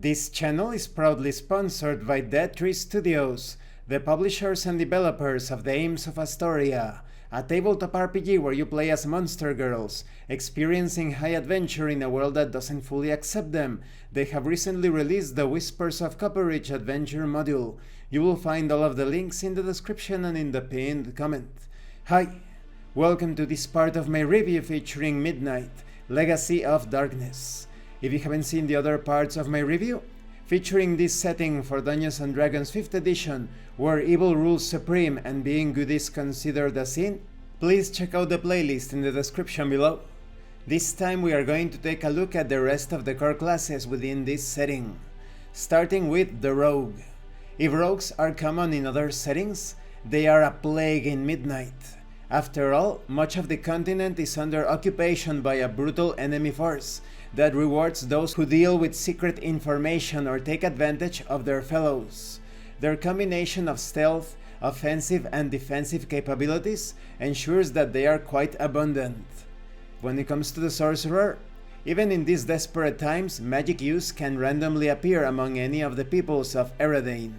This channel is proudly sponsored by pt23 Studios, the publishers and developers of Dames of Asstoria, a tabletop RPG where you play as monster girls, experiencing high adventure in a world that doesn't fully accept them. They have recently released the Whispers of Copperridge adventure module. You will find all of the links in the description and in the pinned comment. Hi, welcome to this part of my review featuring Midnight, Legacy of Darkness. If you haven't seen the other parts of my review, featuring this setting for Dungeons & Dragons 5th edition, where evil rules supreme and being good is considered a sin, please check out the playlist in the description below. This time we are going to take a look at the rest of the core classes within this setting, starting with the Rogue. If rogues are common in other settings, they are a plague in Midnight. After all, much of the continent is under occupation by a brutal enemy force that rewards those who deal with secret information or take advantage of their fellows. Their combination of stealth, offensive and defensive capabilities ensures that they are quite abundant. When it comes to the Sorcerer, even in these desperate times, magic use can randomly appear among any of the peoples of Eredane.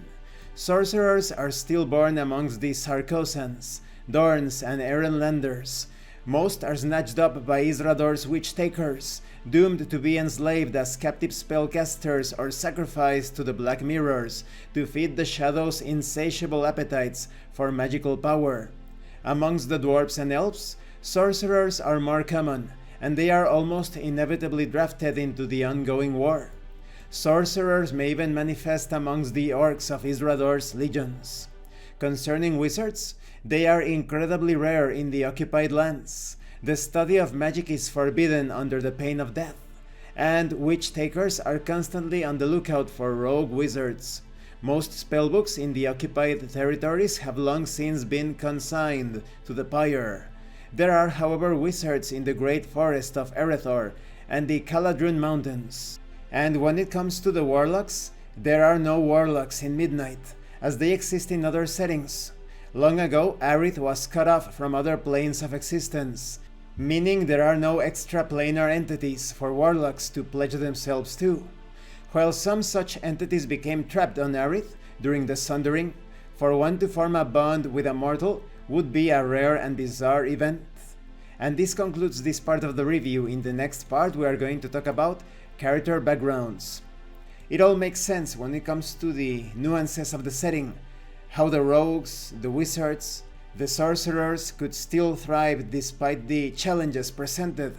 Sorcerers are still born amongst the Sarkosans, Dorns and Erenlanders. Most are snatched up by Isrador's witch takers, doomed to be enslaved as captive spellcasters or sacrificed to the Black Mirrors to feed the Shadow's insatiable appetites for magical power. Amongst the dwarves and elves, sorcerers are more common, and they are almost inevitably drafted into the ongoing war. Sorcerers may even manifest amongst the orcs of Isrador's legions. Concerning wizards, they are incredibly rare in the occupied lands. The study of magic is forbidden under the pain of death, and witch takers are constantly on the lookout for rogue wizards. Most spellbooks in the occupied territories have long since been consigned to the pyre. There are, however, wizards in the great forest of Erethor and the Caladrun Mountains. And when it comes to the warlocks, there are no warlocks in Midnight, as they exist in other settings. Long ago, Aerith was cut off from other planes of existence, meaning there are no extraplanar entities for warlocks to pledge themselves to. While some such entities became trapped on Aerith during the Sundering, for one to form a bond with a mortal would be a rare and bizarre event. And this concludes this part of the review. In the next part we are going to talk about character backgrounds. It all makes sense when it comes to the nuances of the setting, how the rogues, the wizards, the sorcerers could still thrive despite the challenges presented.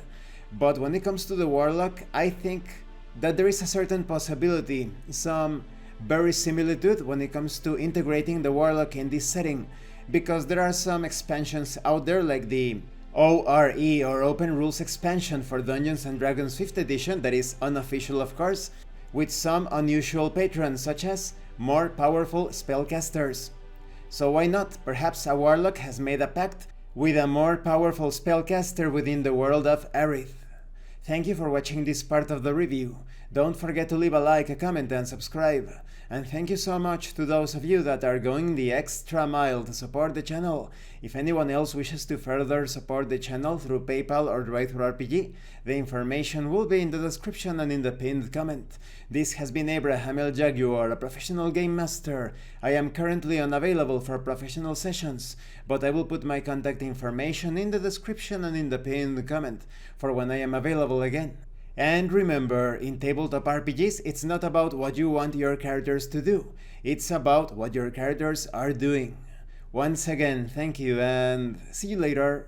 But when it comes to the warlock, I think that there is a certain possibility, some verisimilitude when it comes to integrating the warlock in this setting, because there are some expansions out there like the ORE or Open Rules expansion for Dungeons & Dragons 5th edition that is unofficial of course, with some unusual patrons such as more powerful spellcasters. So why not? Perhaps a warlock has made a pact with a more powerful spellcaster within the world of Aerith. Thank you for watching this part of the review. Don't forget to leave a like, a comment and subscribe. And thank you so much to those of you that are going the extra mile to support the channel. If anyone else wishes to further support the channel through PayPal or DriveThruRPG, the information will be in the description and in the pinned comment. This has been Abraham El Jaguar, a professional game master. I am currently unavailable for professional sessions, but I will put my contact information in the description and in the pinned comment for when I am available again. And remember, in tabletop RPGs, it's not about what you want your characters to do, it's about what your characters are doing. Once again, thank you and see you later.